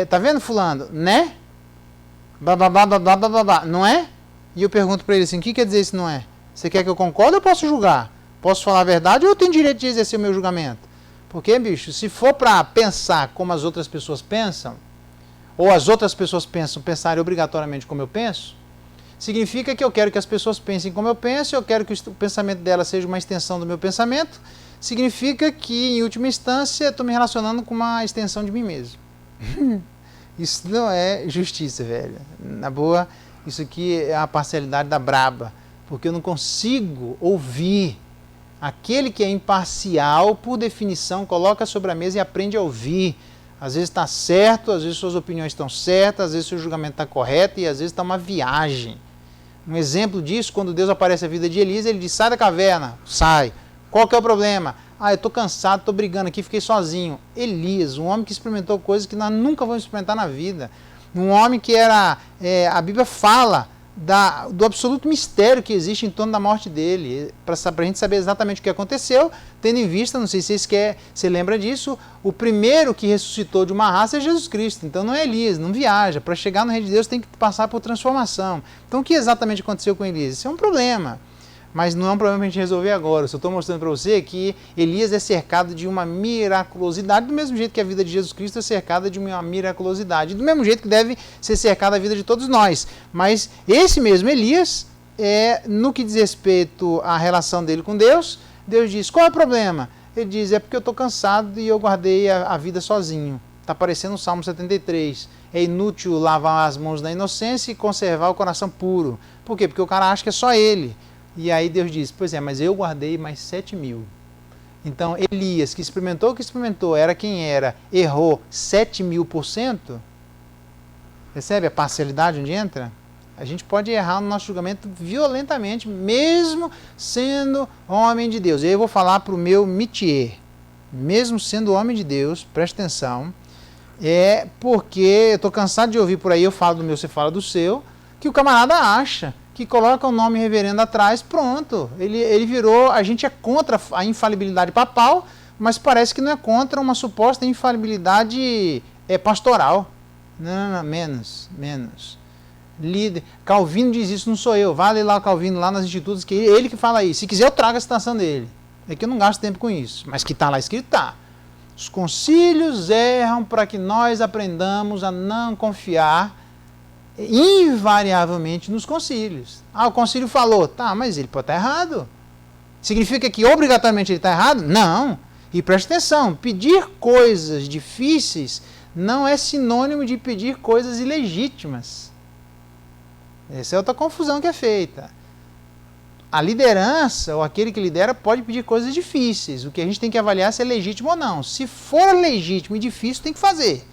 tá vendo fulano, né? Blá blá blá blá blá blá blá, não é? E eu pergunto para ele assim, o que quer dizer isso não é? Você quer que eu concorde ou eu posso julgar? Posso falar a verdade ou eu tenho direito de exercer o meu julgamento? Porque, bicho, se for para pensar como as outras pessoas pensam, ou as outras pessoas pensarem obrigatoriamente como eu penso, significa que eu quero que as pessoas pensem como eu penso, eu quero que o pensamento delas seja uma extensão do meu pensamento, significa que, em última instância, eu estou me relacionando com uma extensão de mim mesmo. Isso não é justiça, velho. Na boa, isso aqui é a parcialidade da braba, porque eu não consigo ouvir. Aquele que é imparcial, por definição, coloca sobre a mesa e aprende a ouvir. Às vezes está certo, às vezes suas opiniões estão certas, às vezes seu julgamento está correto e às vezes está uma viagem. Um exemplo disso, quando Deus aparece na vida de Elias, ele diz, sai da caverna, sai. Qual que é o problema? Eu estou cansado, estou brigando aqui, fiquei sozinho. Elias, um homem que experimentou coisas que nós nunca vamos experimentar na vida. Um homem que era, a Bíblia fala do absoluto mistério que existe em torno da morte dele, para a gente saber exatamente o que aconteceu, tendo em vista, não sei se você lembra disso, o primeiro que ressuscitou de uma raça é Jesus Cristo, então não é Elias, não viaja, para chegar no reino de Deus tem que passar por transformação. Então o que exatamente aconteceu com Elias? Isso é um problema, mas não é um problema para a gente resolver agora. Eu só estou mostrando para você que Elias é cercado de uma miraculosidade, do mesmo jeito que a vida de Jesus Cristo é cercada de uma miraculosidade, do mesmo jeito que deve ser cercada a vida de todos nós. Mas esse mesmo Elias, no que diz respeito à relação dele com Deus, Deus diz, qual é o problema? Ele diz, é porque eu estou cansado e eu guardei a vida sozinho. Está parecendo o Salmo 73. É inútil lavar as mãos da inocência e conservar o coração puro. Por quê? Porque o cara acha que é só ele. E aí Deus diz, pois é, mas eu guardei mais 7.000. Então Elias, que experimentou o que experimentou, era quem era, errou 7.000%. Percebe a parcialidade onde entra? A gente pode errar no nosso julgamento violentamente, mesmo sendo homem de Deus. E aí eu vou falar para o meu métier. Mesmo sendo homem de Deus, presta atenção, porque eu estou cansado de ouvir por aí, eu falo do meu, você fala do seu, que o camarada acha que coloca o nome reverendo atrás, pronto. Ele virou, a gente é contra a infalibilidade papal, mas parece que não é contra uma suposta infalibilidade pastoral. Não, menos. líder. Calvino diz isso, não sou eu. Vai ler lá o Calvino, lá nas institutos, que é ele que fala isso. Se quiser, eu trago a citação dele. É que eu não gasto tempo com isso. Mas que está lá escrito, está. Os concílios erram para que nós aprendamos a não confiar invariavelmente nos concílios. O concílio falou, tá, mas ele pode estar errado. Significa que obrigatoriamente ele está errado? Não. E preste atenção, pedir coisas difíceis não é sinônimo de pedir coisas ilegítimas. Essa é outra confusão que é feita. A liderança, ou aquele que lidera, pode pedir coisas difíceis. O que a gente tem que avaliar é se é legítimo ou não. Se for legítimo e difícil, tem que fazer.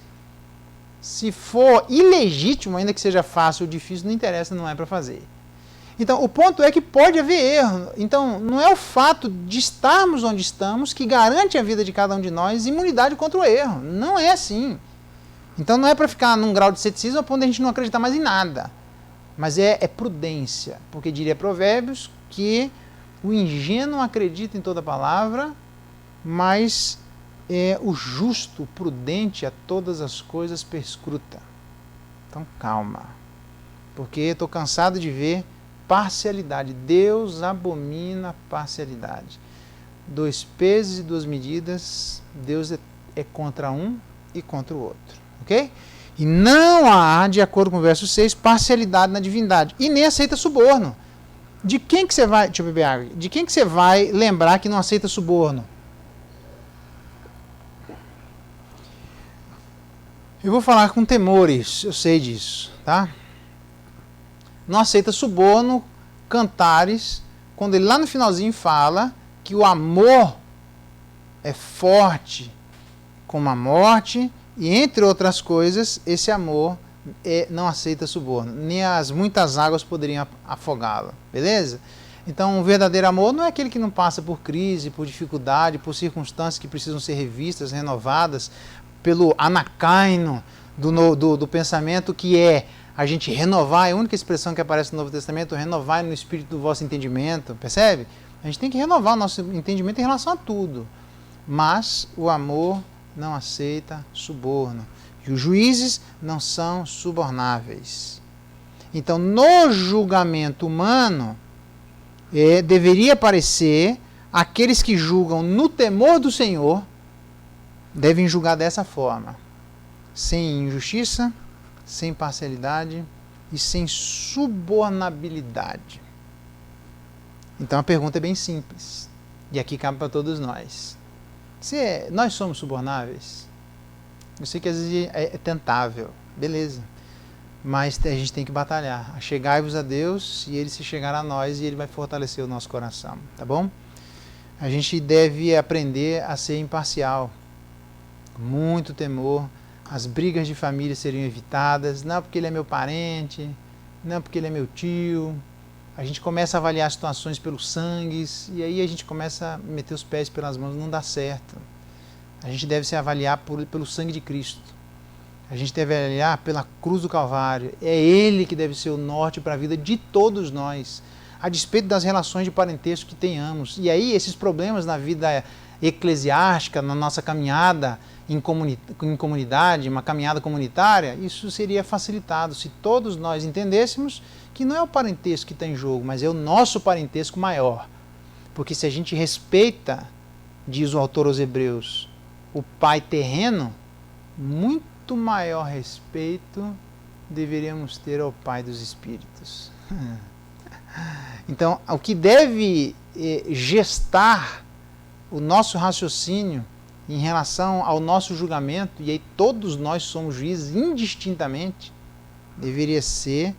Se for ilegítimo, ainda que seja fácil ou difícil, não interessa, não é para fazer. Então, o ponto é que pode haver erro. Então, não é o fato de estarmos onde estamos que garante a vida de cada um de nós imunidade contra o erro. Não é assim. Então, não é para ficar num grau de ceticismo a ponto de a gente não acreditar mais em nada. Mas é prudência, porque diria Provérbios que o ingênuo acredita em toda palavra, mas o justo, o prudente a todas as coisas perscruta. Então calma, porque estou cansado de ver parcialidade. Deus abomina parcialidade. 2 pesos e 2 medidas, Deus é contra um e contra o outro, ok? E não há, de acordo com o verso 6, parcialidade na divindade. E nem aceita suborno. De quem que você vai... Deixa eu beber água. De quem que você vai lembrar que não aceita suborno? Eu vou falar com temores, eu sei disso, tá? Não aceita suborno, Cantares, quando ele lá no finalzinho fala que o amor é forte como a morte, e entre outras coisas, esse amor não aceita suborno. Nem as muitas águas poderiam afogá-lo. Beleza? Então, o verdadeiro amor não é aquele que não passa por crise, por dificuldade, por circunstâncias que precisam ser revistas, renovadas, pelo anacaino do pensamento, que é a gente renovar, é a única expressão que aparece no Novo Testamento, renovar no espírito do vosso entendimento. Percebe? A gente tem que renovar o nosso entendimento em relação a tudo. Mas o amor não aceita suborno. E os juízes não são subornáveis. Então, no julgamento humano, deveria aparecer aqueles que julgam no temor do Senhor, devem julgar dessa forma. Sem injustiça, sem parcialidade e sem subornabilidade. Então, a pergunta é bem simples. E aqui cabe para todos nós. Nós somos subornáveis? Eu sei que às vezes é tentável, beleza. Mas a gente tem que batalhar. Chegai-vos a Deus e Ele se chegará a nós e Ele vai fortalecer o nosso coração, tá bom? A gente deve aprender a ser imparcial. Muito temor. As brigas de família seriam evitadas. Não porque ele é meu parente, não porque ele é meu tio. A gente começa a avaliar situações pelos sangues, e aí a gente começa a meter os pés pelas mãos, não dá certo. A gente deve se avaliar pelo sangue de Cristo. A gente deve avaliar pela cruz do Calvário. É Ele que deve ser o norte para a vida de todos nós, a despeito das relações de parentesco que tenhamos. E aí esses problemas na vida eclesiástica, na nossa caminhada em comunidade, uma caminhada comunitária, isso seria facilitado se todos nós entendêssemos que não é o parentesco que está em jogo, mas é o nosso parentesco maior. Porque se a gente respeita, diz o autor aos Hebreus, o pai terreno, muito maior respeito deveríamos ter ao pai dos espíritos. Então, o que deve gestar o nosso raciocínio em relação ao nosso julgamento, e aí todos nós somos juízes indistintamente, deveria ser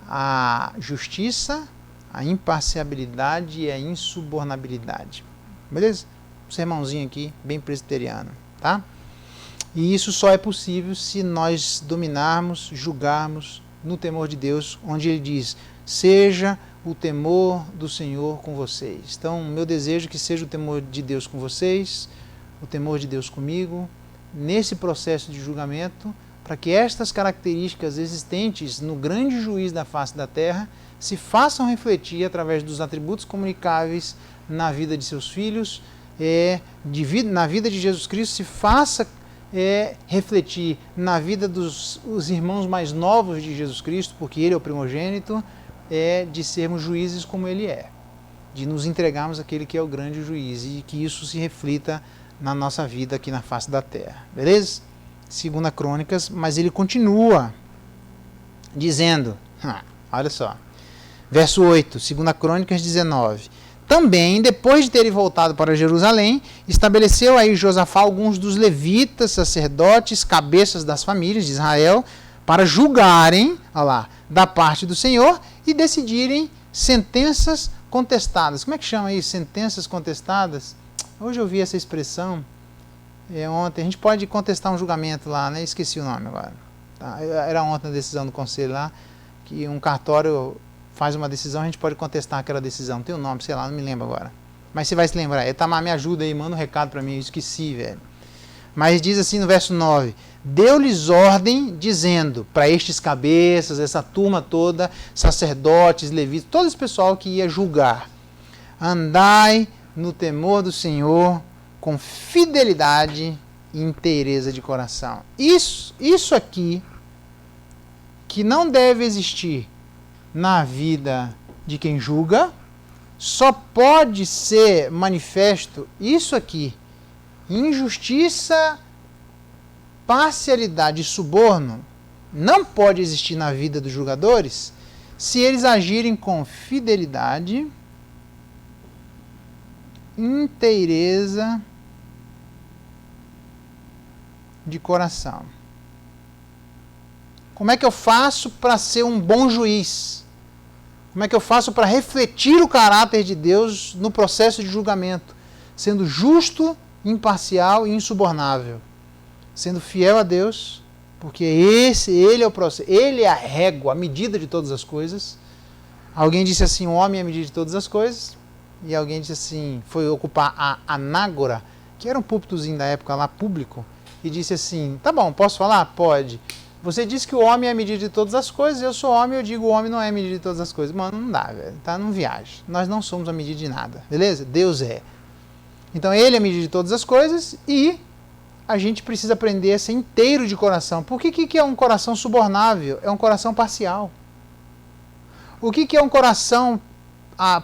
a justiça, a imparcialidade e a insubornabilidade. Beleza? Um sermãozinho aqui, bem presbiteriano, tá? E isso só é possível se nós dominarmos, julgarmos no temor de Deus, onde Ele diz, seja o temor do Senhor com vocês. Então, meu desejo é que seja o temor de Deus com vocês, o temor de Deus comigo, nesse processo de julgamento, para que estas características existentes no grande juiz da face da terra se façam refletir através dos atributos comunicáveis na vida de seus filhos, na vida de Jesus Cristo, se faça é refletir na vida dos os irmãos mais novos de Jesus Cristo, porque Ele é o primogênito, é de sermos juízes como Ele é, de nos entregarmos àquele que é o grande juiz e que isso se reflita na nossa vida aqui na face da terra. Beleza? 2 Crônicas, mas ele continua dizendo, olha só, verso 8, 2 Crônicas 19. Também, depois de terem voltado para Jerusalém, estabeleceu aí Josafá alguns dos levitas, sacerdotes, cabeças das famílias de Israel, para julgarem, olha lá, da parte do Senhor e decidirem sentenças contestadas. Como é que chama isso? Sentenças contestadas? Hoje eu vi essa expressão, ontem. A gente pode contestar um julgamento lá, né? Esqueci o nome agora. Tá? Era ontem a decisão do conselho lá, que um cartório faz uma decisão, a gente pode contestar aquela decisão. Tem um nome, sei lá, não me lembro agora. Mas você vai se lembrar. Itamar, me ajuda aí, manda um recado para mim, eu esqueci, velho. Mas diz assim no verso 9, deu-lhes ordem dizendo para estes cabeças, essa turma toda, sacerdotes, levitas, todo esse pessoal que ia julgar, andai no temor do Senhor com fidelidade e inteireza de coração. Isso aqui, que não deve existir na vida de quem julga, só pode ser manifesto isso aqui, injustiça, parcialidade e suborno, não pode existir na vida dos julgadores se eles agirem com fidelidade, inteireza de coração. Como é que eu faço para ser um bom juiz? Como é que eu faço para refletir o caráter de Deus no processo de julgamento? Sendo justo, imparcial e insubornável. Sendo fiel a Deus, porque Ele é o processo, Ele é a régua, a medida de todas as coisas. Alguém disse assim, o homem é a medida de todas as coisas. E alguém disse assim, foi ocupar a anágora, que era um púlpitozinho da época lá, público, e disse assim, tá bom, posso falar? Pode. Você disse que o homem é a medida de todas as coisas, eu sou homem, eu digo o homem não é a medida de todas as coisas. Mano, não dá, velho, tá? Não viaja. Nós não somos a medida de nada, beleza? Deus é. Então Ele é a medida de todas as coisas e a gente precisa aprender a ser inteiro de coração. Por que é um coração subornável? É um coração parcial. O que é um coração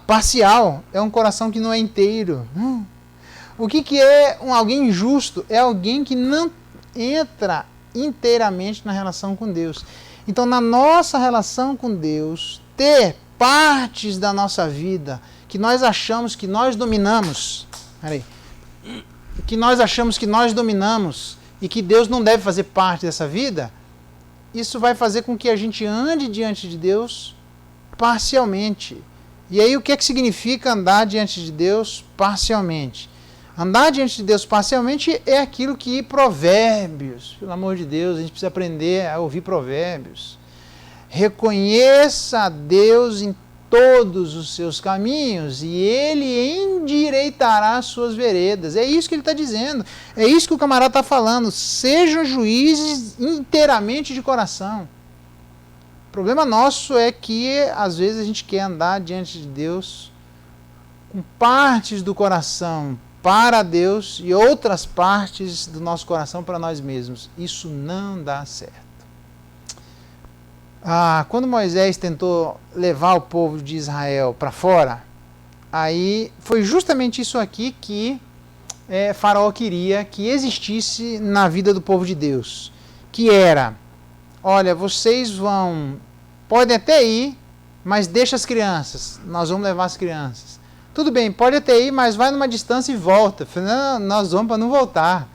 parcial? É um coração que não é inteiro. O que é alguém injusto? É alguém que não entra inteiramente na relação com Deus. Então, na nossa relação com Deus, ter partes da nossa vida que nós achamos que nós dominamos, que nós achamos que nós dominamos e que Deus não deve fazer parte dessa vida, isso vai fazer com que a gente ande diante de Deus parcialmente. E aí o que é que significa andar diante de Deus parcialmente? Andar diante de Deus parcialmente é aquilo que Provérbios, pelo amor de Deus, a gente precisa aprender a ouvir Provérbios. Reconheça a Deus em todos os seus caminhos e Ele endireitará as suas veredas. É isso que ele está dizendo. É isso que o camarada está falando. Sejam juízes inteiramente de coração. O problema nosso é que, às vezes, a gente quer andar diante de Deus com partes do coração para Deus e outras partes do nosso coração para nós mesmos. Isso não dá certo. Quando Moisés tentou levar o povo de Israel para fora, aí foi justamente isso aqui que Faraó queria que existisse na vida do povo de Deus. Que era, olha, vocês podem até ir, mas deixa as crianças, nós vamos levar as crianças. Tudo bem, pode até ir, mas vai numa distância e volta. Não, nós vamos para não voltar.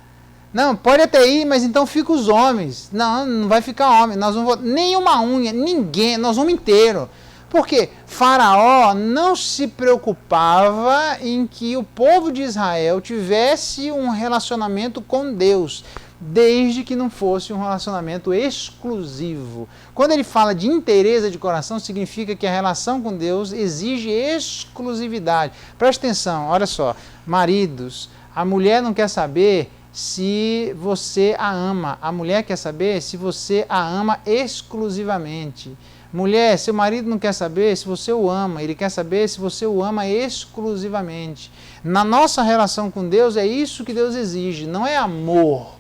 Não, pode até ir, mas então fica os homens. Não, não vai ficar homem. Nós vamos voltar. Nenhuma unha, ninguém, nós vamos inteiro. Por quê? Faraó não se preocupava em que o povo de Israel tivesse um relacionamento com Deus, desde que não fosse um relacionamento exclusivo. Quando ele fala de inteireza de coração, significa que a relação com Deus exige exclusividade. Preste atenção, olha só, maridos, a mulher não quer saber se você a ama, a mulher quer saber se você a ama exclusivamente. Mulher, seu marido não quer saber se você o ama, ele quer saber se você o ama exclusivamente. Na nossa relação com Deus, é isso que Deus exige, não é amor.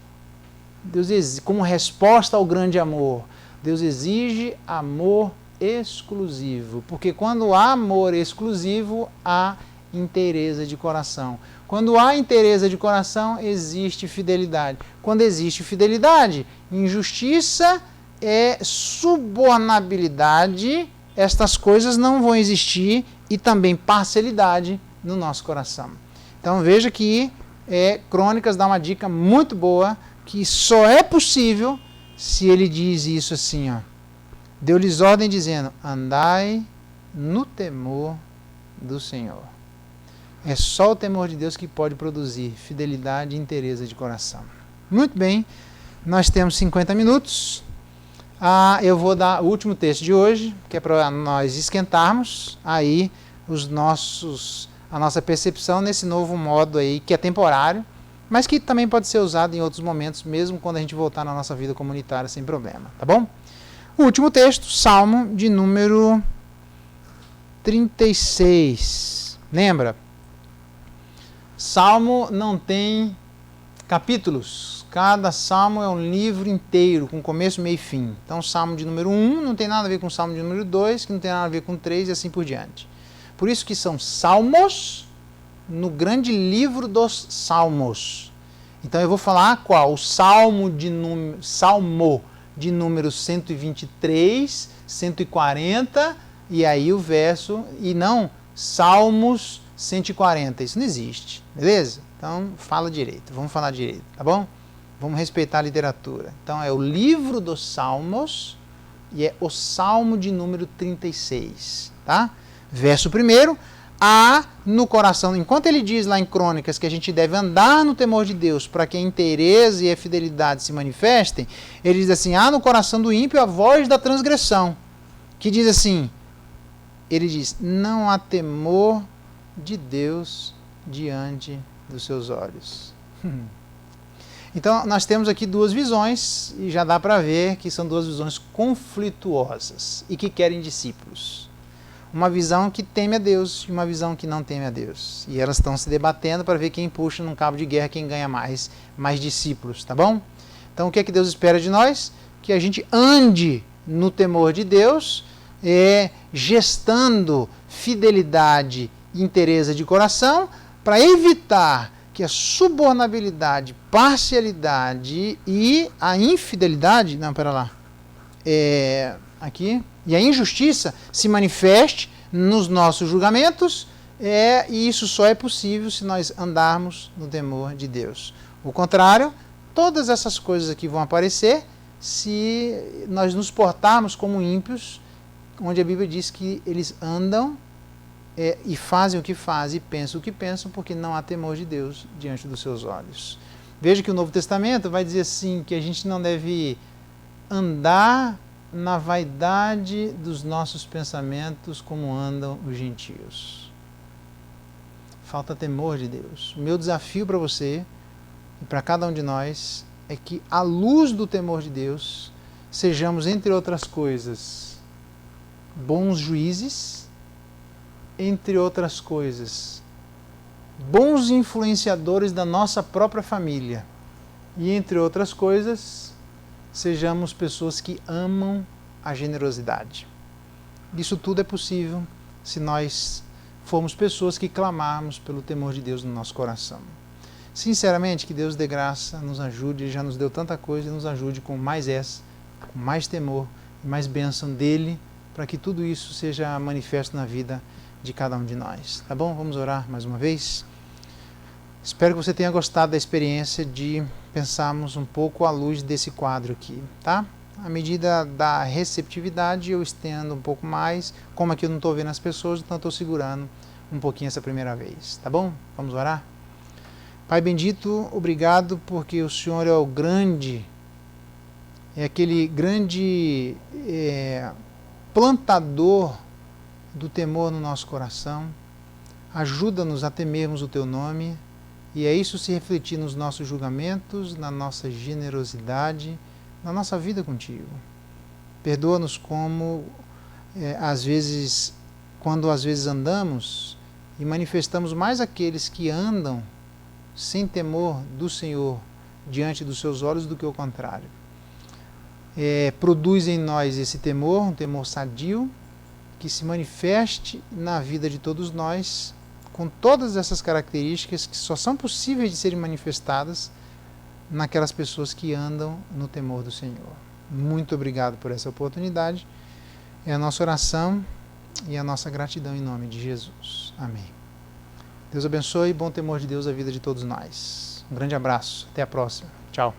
como resposta ao grande amor, Deus exige amor exclusivo, porque quando há amor exclusivo, há inteireza de coração. Quando há inteireza de coração, existe fidelidade. Quando existe fidelidade, injustiça é subornabilidade, estas coisas não vão existir, e também parcialidade no nosso coração. Então veja que Crônicas dá uma dica muito boa, que só é possível se ele diz isso assim, ó. Deu-lhes ordem dizendo, andai no temor do Senhor. É só o temor de Deus que pode produzir fidelidade e inteireza de coração. Muito bem, nós temos 50 minutos. Eu vou dar o último texto de hoje, que é para nós esquentarmos aí a nossa percepção nesse novo modo aí, que é temporário, mas que também pode ser usado em outros momentos, mesmo quando a gente voltar na nossa vida comunitária sem problema, tá bom? O último texto, Salmo de número 36. Lembra? Salmo não tem capítulos. Cada salmo é um livro inteiro, com começo, meio e fim. Então, Salmo de número 1 não tem nada a ver com o Salmo de número 2, que não tem nada a ver com 3 e assim por diante. Por isso que são salmos no grande livro dos salmos. Então, eu vou falar qual? O Salmo de número 123, 140, e aí o verso, e não Salmos 140. Isso não existe, beleza? Então, fala direito, vamos falar direito, tá bom? Vamos respeitar a literatura. Então, é o livro dos Salmos e é o Salmo de número 36, tá? Verso 1, há no coração, enquanto ele diz lá em Crônicas que a gente deve andar no temor de Deus para que a inteireza e a fidelidade se manifestem, ele diz assim, há no coração do ímpio a voz da transgressão, que diz assim, ele diz, não há temor de Deus diante dos seus olhos. Então, nós temos aqui duas visões, e já dá para ver que são duas visões conflituosas e que querem discípulos. Uma visão que teme a Deus e uma visão que não teme a Deus. E elas estão se debatendo para ver quem puxa num cabo de guerra, quem ganha mais discípulos, tá bom? Então, o que é que Deus espera de nós? Que a gente ande no temor de Deus, gestando fidelidade e inteireza de coração, para evitar que a subornabilidade, parcialidade e a infidelidade, e a injustiça se manifeste nos nossos julgamentos, e isso só é possível se nós andarmos no temor de Deus. O contrário, todas essas coisas aqui vão aparecer se nós nos portarmos como ímpios, onde a Bíblia diz que eles andam e fazem o que fazem e pensam o que pensam, porque não há temor de Deus diante dos seus olhos. Veja que o Novo Testamento vai dizer assim, que a gente não deve andar na vaidade dos nossos pensamentos como andam os gentios. Falta temor de Deus. O meu desafio para você e para cada um de nós é que, à luz do temor de Deus, sejamos, entre outras coisas, bons juízes, entre outras coisas, bons influenciadores da nossa própria família e, entre outras coisas, sejamos pessoas que amam a generosidade. Isso tudo é possível se nós formos pessoas que clamarmos pelo temor de Deus no nosso coração. Sinceramente, que Deus dê graça, nos ajude, Ele já nos deu tanta coisa, e nos ajude com mais com mais temor e mais bênção dEle, para que tudo isso seja manifesto na vida de cada um de nós. Tá bom? Vamos orar mais uma vez? Espero que você tenha gostado da experiência de pensarmos um pouco à luz desse quadro aqui, tá? À medida da receptividade, eu estendo um pouco mais. Como aqui eu não estou vendo as pessoas, então estou segurando um pouquinho essa primeira vez, tá bom? Vamos orar? Pai bendito, obrigado porque o Senhor é o grande, é aquele grande plantador do temor no nosso coração. Ajuda-nos a temermos o Teu nome, e é isso se refletir nos nossos julgamentos, na nossa generosidade, na nossa vida contigo. Perdoa-nos como, quando às vezes andamos e manifestamos mais aqueles que andam sem temor do Senhor diante dos seus olhos do que o contrário. Produz em nós esse temor, um temor sadio, que se manifeste na vida de todos nós, com todas essas características que só são possíveis de serem manifestadas naquelas pessoas que andam no temor do Senhor. Muito obrigado por essa oportunidade. É a nossa oração e a nossa gratidão em nome de Jesus. Amém. Deus abençoe e bom temor de Deus a vida de todos nós. Um grande abraço. Até a próxima. Tchau.